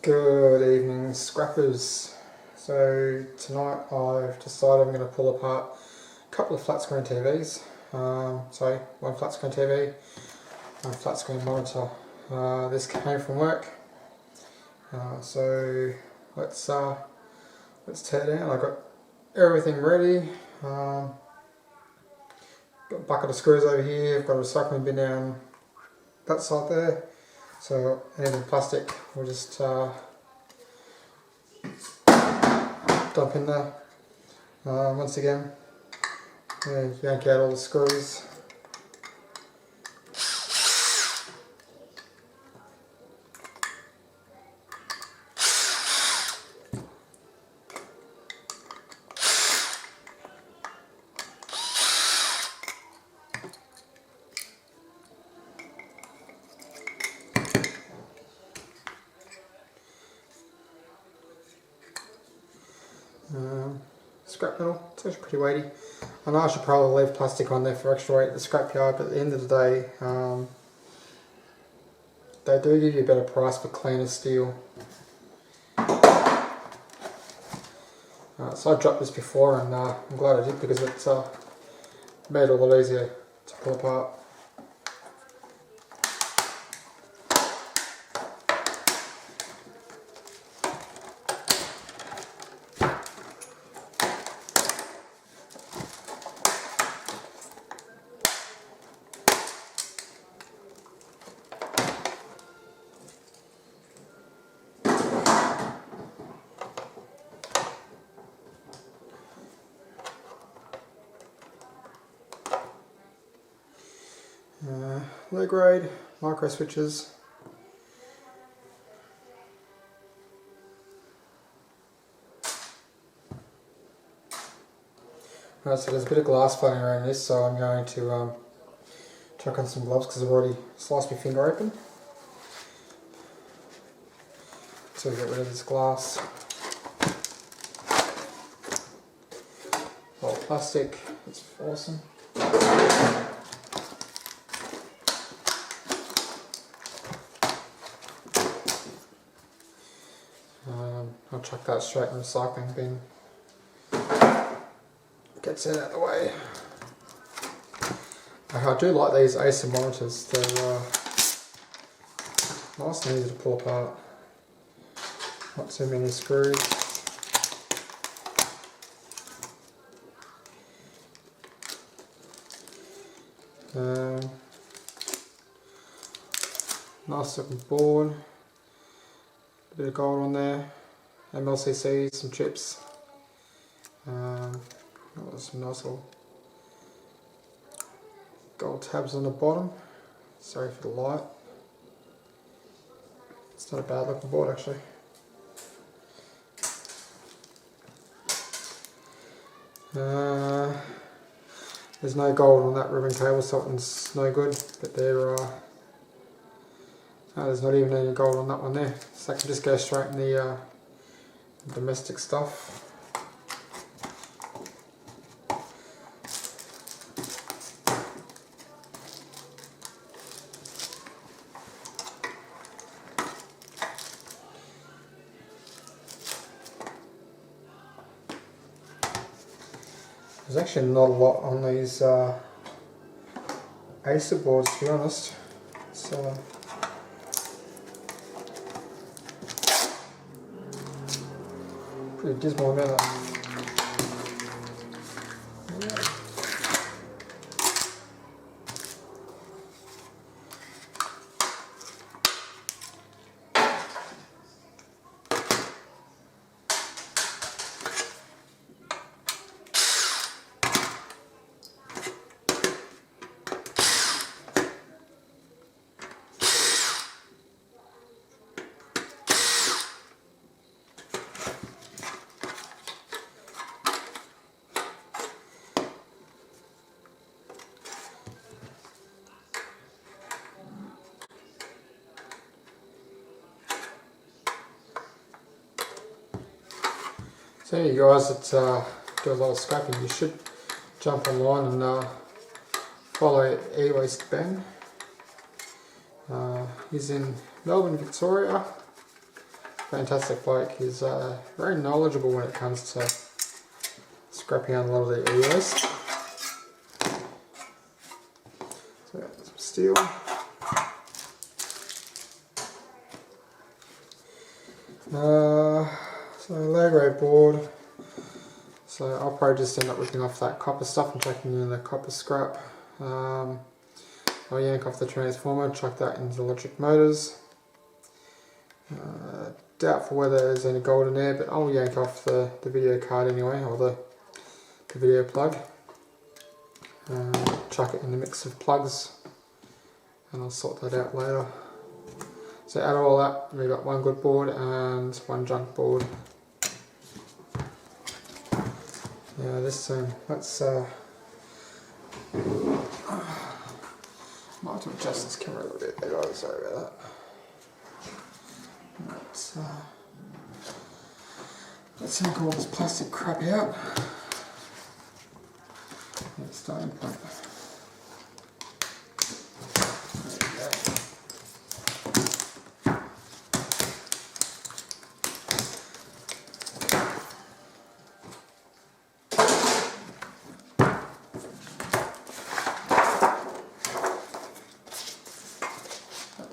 Good evening, scrappers. So tonight I've decided I'm going to pull apart a couple of flat screen TVs. One flat screen TV, one flat screen monitor. This came from work. So let's tear down. I've got everything ready. Got a bucket of screws over here. I've got a recycling bin down that side there. So anything plastic, we'll just dump in there. Once again, yank out all the screws. Scrap metal, it's actually pretty weighty. I know I should probably leave plastic on there for extra weight at the scrapyard, but at the end of the day, they do give you a better price for cleaner steel. So I dropped this before, and I'm glad I did because it made it a lot easier to pull apart. Low grade micro switches. Right, so there's a bit of glass floating around this, so I'm going to chuck on some gloves because I've already sliced my finger open. So we get rid of this glass. All plastic, that's awesome. I'll chuck that straight in the recycling bin. Gets it out of the way. I do like these Acer monitors. They're nice and easy to pull apart. Not too many screws. Nice looking board. A bit of gold on there. MLCC, some chips. Some nice little gold tabs on the bottom. Sorry for the light. It's not a bad looking board actually. There's no gold on that ribbon cable, so it's no good. But there's not even any gold on that one there. So that can just go straight in the domestic stuff. There's actually not a lot on these Acer boards, to be honest. It's pretty dismal amount of. So you guys that do a lot of scrapping, you should jump online and follow eWaste Ben. He's in Melbourne, Victoria. fantastic bloke. He's very knowledgeable when it comes to scrapping out a lot of the eWaste. So some steel. So low grade board. So I'll probably just end up ripping off that copper stuff and chucking in the copper scrap. I'll yank off the transformer, chuck that into the electric motors. Doubtful whether there's any gold in there, but I'll yank off the video card anyway, or the video plug. Chuck it in the mix of plugs, and I'll sort that out later. So out of all that, we've got one good board and one junk board. Yeah, this let's might have to adjust this camera a little bit better. Sorry about that. Let's yank all this plastic crap out. That's starting point.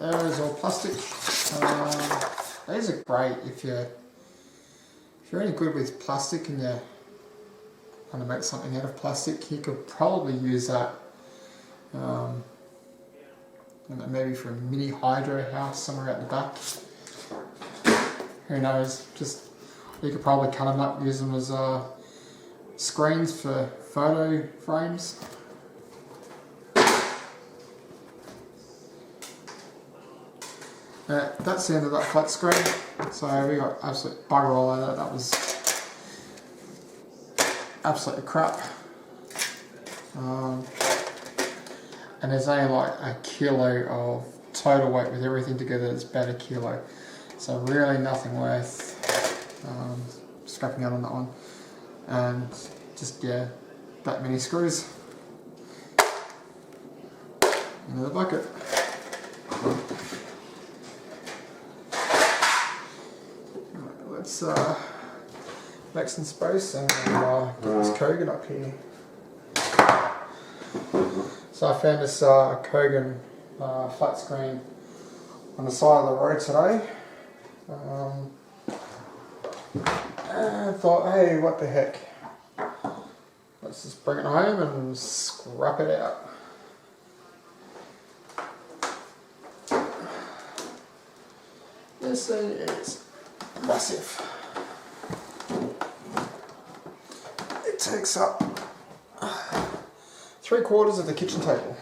There is all plastic. These are great if you're any good with plastic and you want to make something out of plastic. You could probably use that maybe for a mini hydro house somewhere out the back. Who knows? Just you could probably cut them up, use them as screens for photo frames. That's the end of that flat screen. So we got absolute bugger all over that. That was absolutely crap. And there's only like a kilo of total weight with everything together. It's about a kilo. So really nothing worth scrapping out on that one. And just that many screws into the bucket. Let's make some space and get this Kogan up here. So I found this Kogan flat screen on the side of the road today. And I thought, hey, what the heck? Let's just bring it home and scrap it out. This thing is massive. It takes up 3/4 of the kitchen table.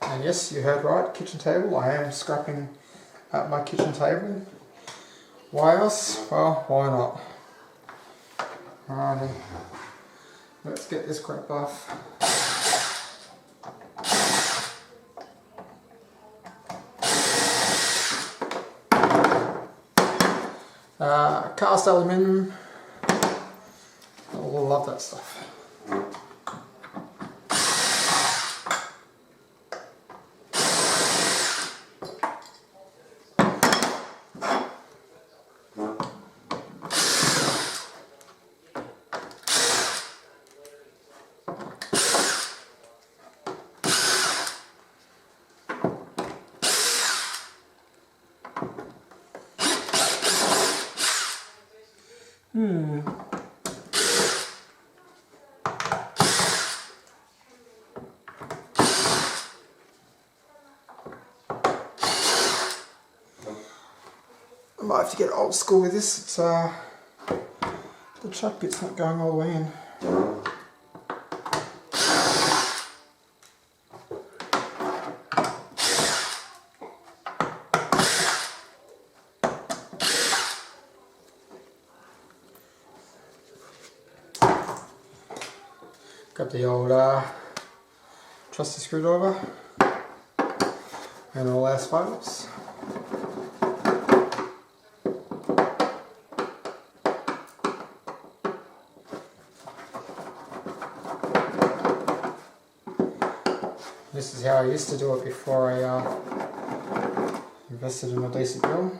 And yes, you heard right, kitchen table. I am scrapping at my kitchen table. Why else? Well, why not? Alrighty, let's get this crap off. Cast aluminium. I love that stuff. I might have to get old school with this. It's the chuck bit's not going all the way in. Got the old trusty screwdriver and all our spokes. This is how I used to do it before I invested in a decent mill.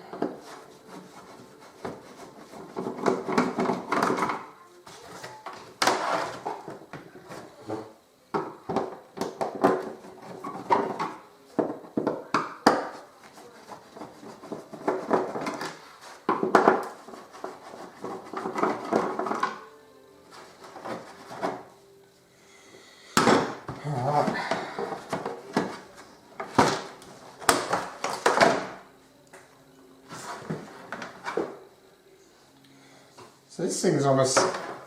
So this thing is almost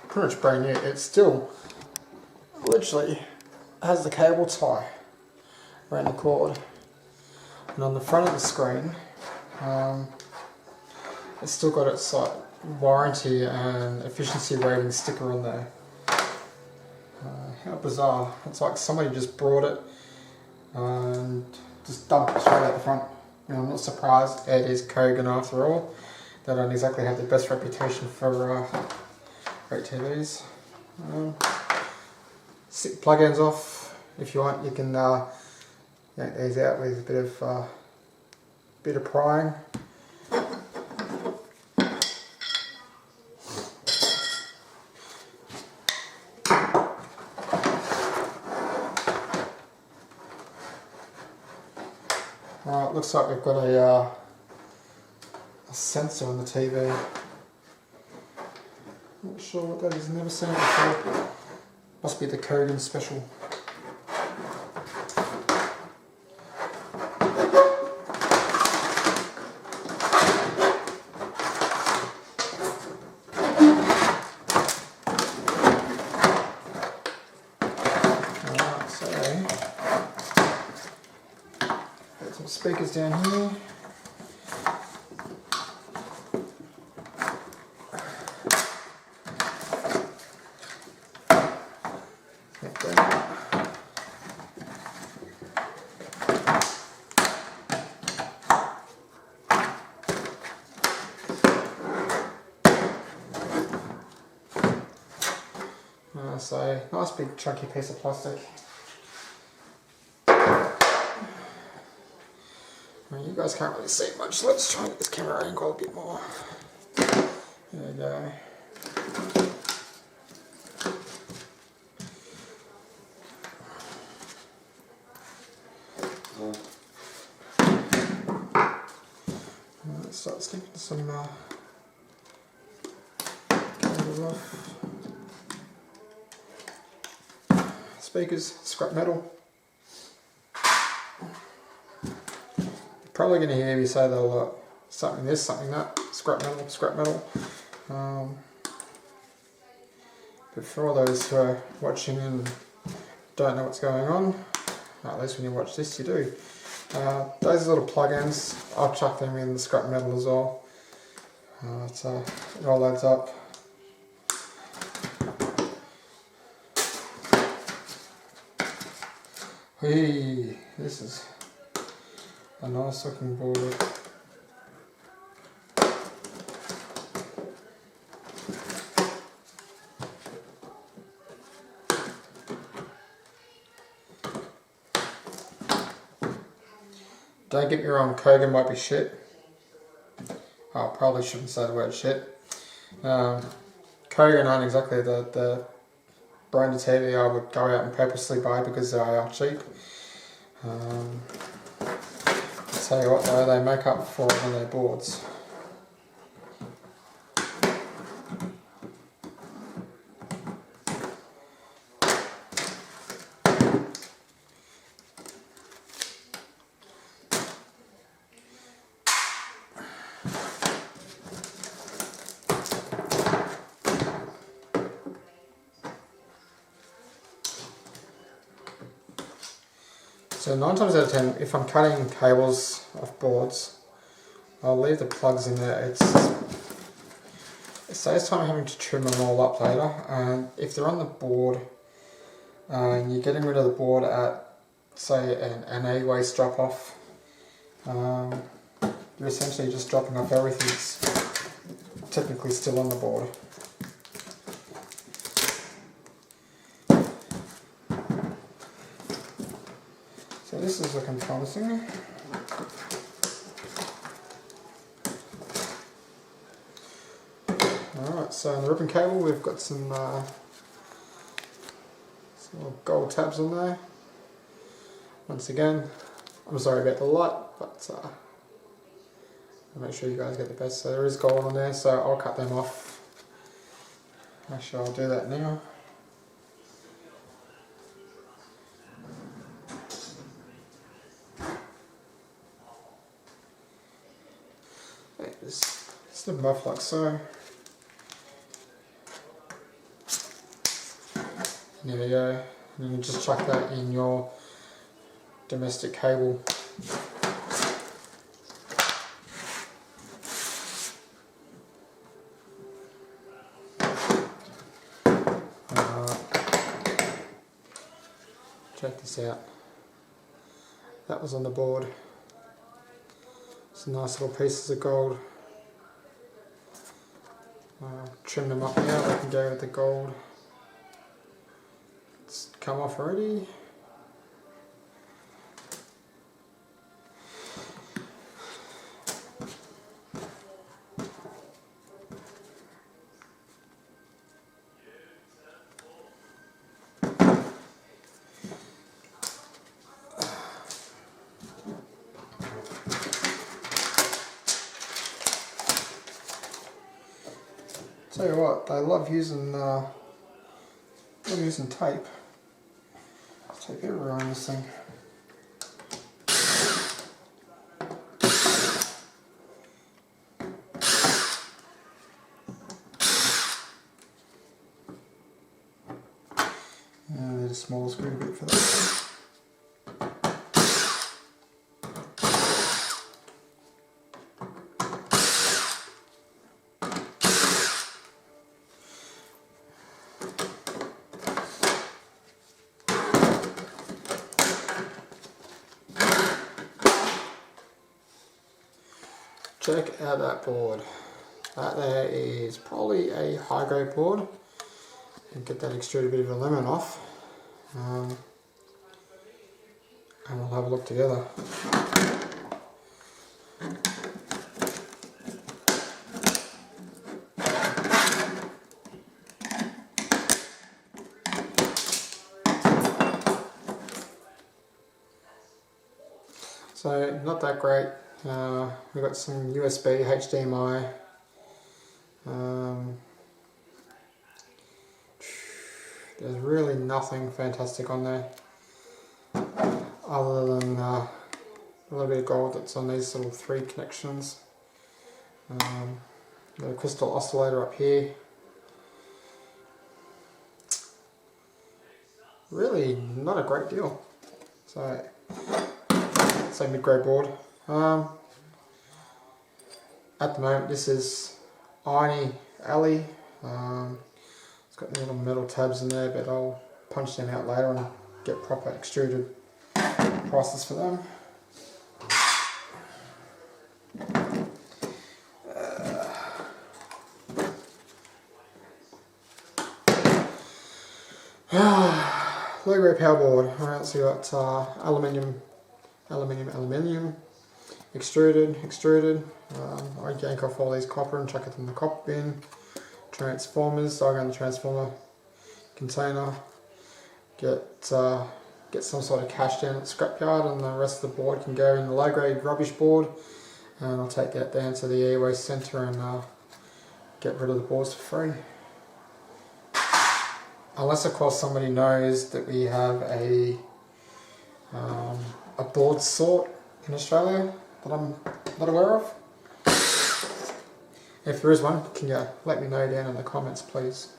pretty much brand new. It still literally has the cable tie around the cord, and on the front of the screen it's still got its like warranty and efficiency rating sticker on there. How bizarre. It's like somebody just brought it and just dumped it straight out the front. You know, I'm not surprised. It is Kogan after all. They don't exactly have the best reputation for great TVs. Stick the plug-ins off if you want. You can yank these out with a bit of prying. It looks like we've got a sensor on the TV. Not sure what that is, never seen it before. Must be the Kogan special. Alright, so got some speakers down here. So, nice big chunky piece of plastic. Well, you guys can't really see much, so let's try and get this camera angle a bit more. There we go. Let's start sticking some cables off. Speakers, scrap metal. You're probably going to hear me say they'll something this, something that, scrap metal, scrap metal. But for all those who are watching and don't know what's going on, at least when you watch this you do. Those little plug-ins, I'll chuck them in the scrap metal as well. It all adds up. Hey, this is a nice looking board. Don't get me wrong, Kogan might be shit. I probably shouldn't say the word shit. Kogan aren't exactly the brand of TV I would go out and purposely buy because they are cheap. I'll tell you what though, they make up for it on their boards. So 9 times out of 10, if I'm cutting cables off boards, I'll leave the plugs in there. It saves time having to trim them all up later, and if they're on the board and you're getting rid of the board at, say, an eWaste drop off, you're essentially just dropping off everything that's technically still on the board. So this is looking promising. Alright, so on the ribbon cable we've got some little gold tabs on there. Once again, I'm sorry about the light, but I'll make sure you guys get the best. So there is gold on there, so I'll cut them off. Actually, I'll do that now. Just slip them off like so. There we go. And you can just chuck that in your domestic cable. Check this out. That was on the board. Some nice little pieces of gold. Trim them up now, they can go with the gold. It's come off already. Tell you what, they love using tape. Tape everywhere on this thing. And there's a small screw bit for that. Check out that board. That there is probably a high grade board. And get that extruded bit of aluminum off. And we'll have a look together. So not that great. We've got some USB, HDMI. There's really nothing fantastic on there, other than a little bit of gold that's on these little 3 connections. Got a crystal oscillator up here. Really not a great deal. So, it's a mid-grade board. At the moment this is Kogan L.E.D. It's got the little metal tabs in there, but I'll punch them out later and get proper extruded prices for them. Low grade power board. Alright, so you got aluminium, extruded. I yank off all these copper and chuck it in the copper bin. Transformers, so I go in the transformer container, get some sort of cash down at the scrapyard, and the rest of the board can go in the low grade rubbish board, and I'll take that down to the eWaste centre and get rid of the boards for free. Unless of course somebody knows that we have a board sort in Australia that I'm not aware of. If there is one, can you let me know down in the comments, please?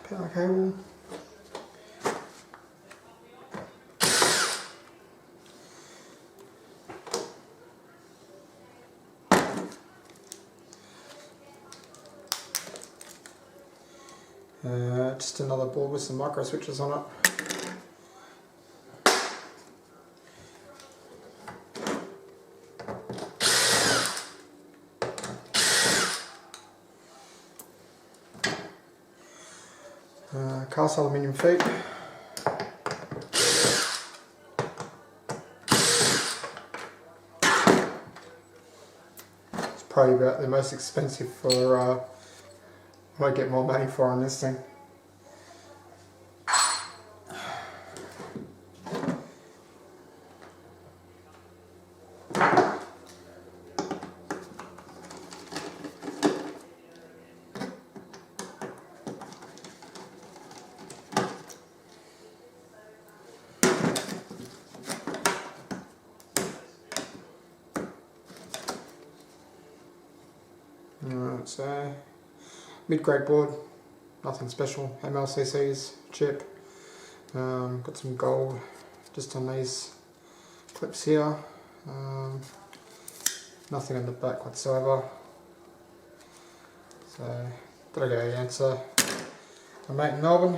Power cable. Just another board with some micro switches on it. Cast aluminium feet. It's probably about the most expensive for what I get more money for on this thing. So mid-grade board, nothing special. MLCC's chip. Got some gold just on these clips here. Nothing on the back whatsoever. So gotta go answer my mate in Melbourne.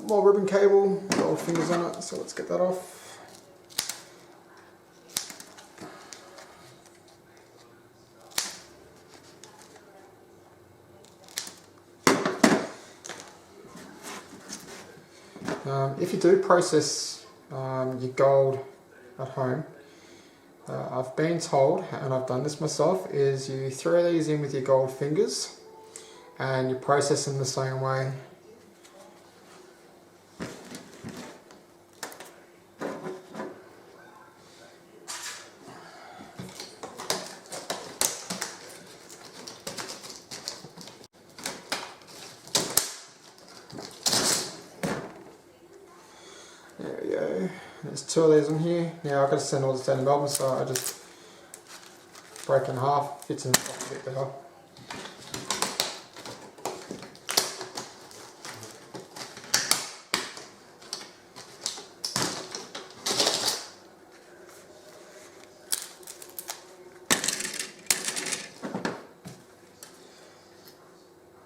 More ribbon cable, gold fingers on it, so let's get that off. If you do process your gold at home, I've been told, and I've done this myself, is you throw these in with your gold fingers and you process them the same way. There we go. There's 2 of these on here. Now I've got to send all this down to Melbourne, so I just break it in half, fits in the pocket a bit better.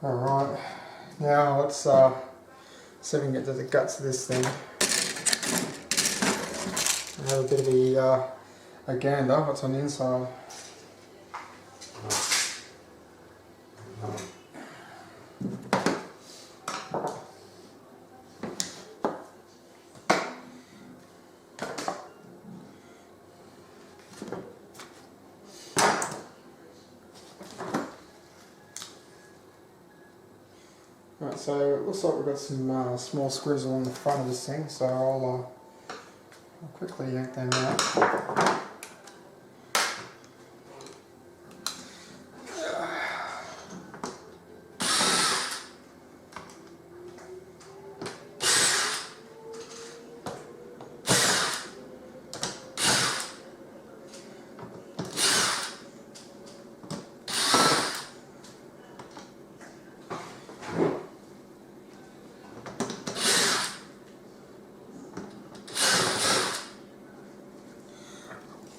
Alright, now let's see if we can get to the guts of this thing. Have a bit of a gander, what's on the inside. Right, so it looks like we've got some small screws along the front of this thing, so I'll quickly yank them out.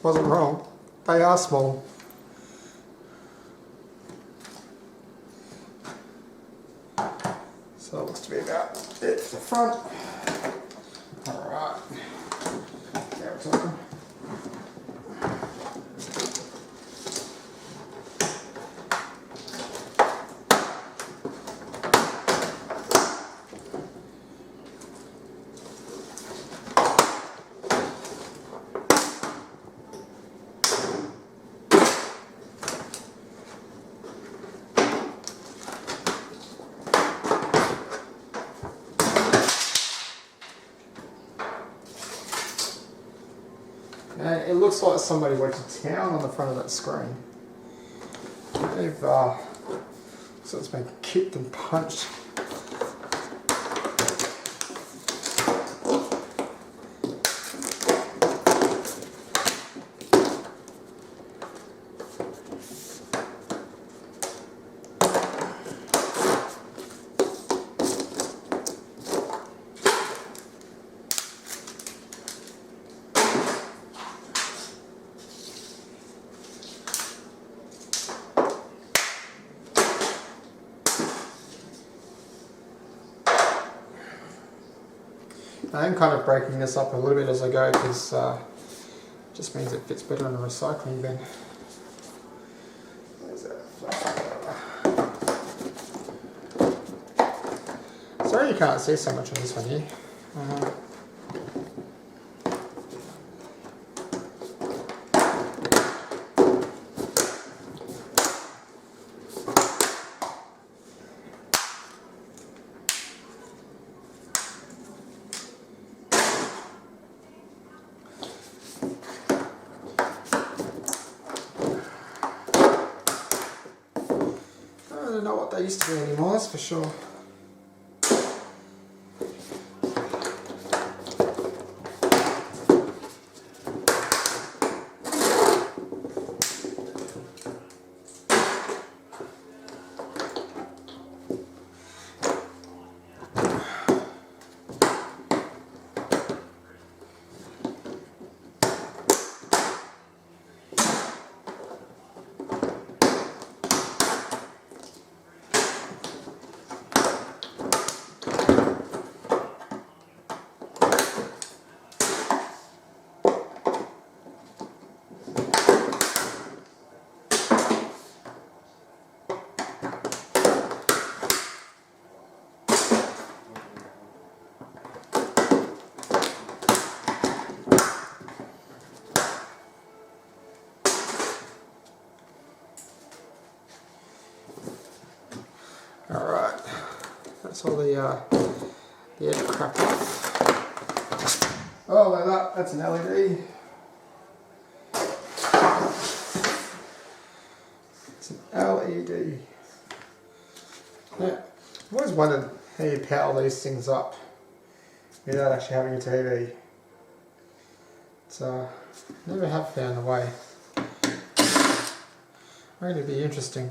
Wasn't wrong, they are small. So that looks to be about it for the front. Alright, now it's open. And it looks like somebody went to town on the front of that screen. They've so it's been kicked and punched. I am kind of breaking this up a little bit as I go because it just means it fits better in a recycling bin. Where's that? Sorry you can't see so much on this one here. I don't know what they used to be anymore, that's for sure. Alright, that's all the edge crap off. Oh, look at that, that's an LED. It's an LED. Yeah, I've always wondered how you power these things up without actually having a TV. So, never have found a way. It'd be interesting.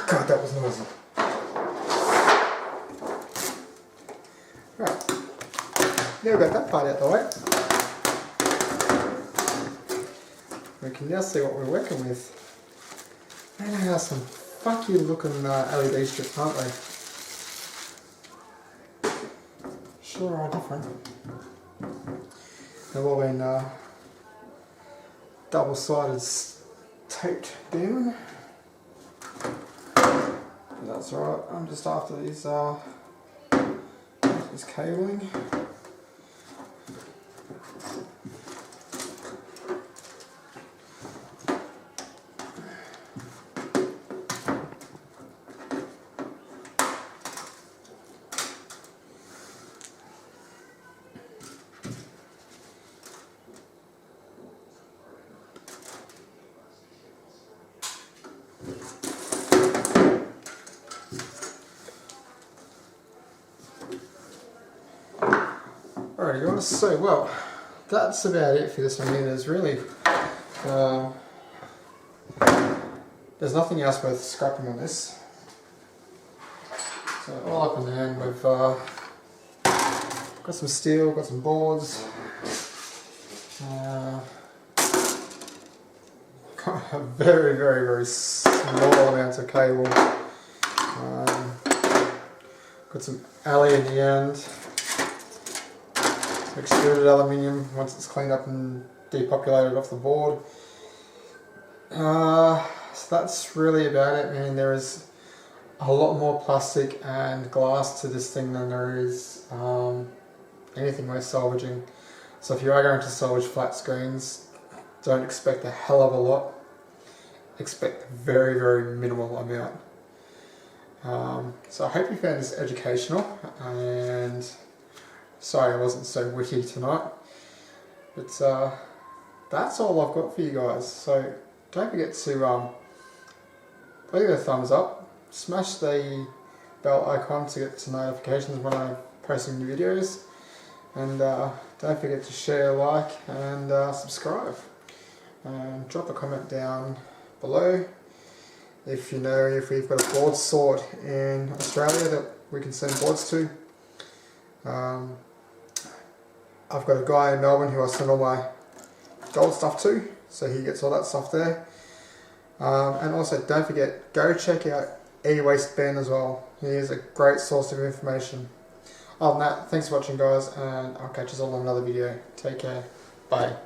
God, that was noisy. Right, now we've got that part out the way. We can now see what we're working with. They are some funky looking LED strips, aren't they? Sure are different. They've all been double-sided taped down. That's alright, I'm just after these this cabling. Alrighty guys, so well, that's about it for this one here. There's really, there's nothing else worth scrapping on this. So all up in the end, we've got some steel, got some boards, got a very small amount of cable, got some alley in the end. Extruded aluminium once it's cleaned up and depopulated off the board. So that's really about it, man. There is a lot more plastic and glass to this thing than there is anything worth salvaging. So if you are going to salvage flat screens, don't expect a hell of a lot. Expect a very minimal amount. So I hope you found this educational, and sorry I wasn't so witty tonight, but that's all I've got for you guys. So don't forget to leave a thumbs up, smash the bell icon to get notifications when I'm posting new videos, and don't forget to share, like and subscribe, and drop a comment down below if you know if we've got a board sort in Australia that we can send boards to. I've got a guy in Melbourne who I send all my gold stuff to, so he gets all that stuff there. And also don't forget, go check out eWaste Ben as well. He is a great source of information. Other than that, thanks for watching guys, and I'll catch you all in another video. Take care. Bye.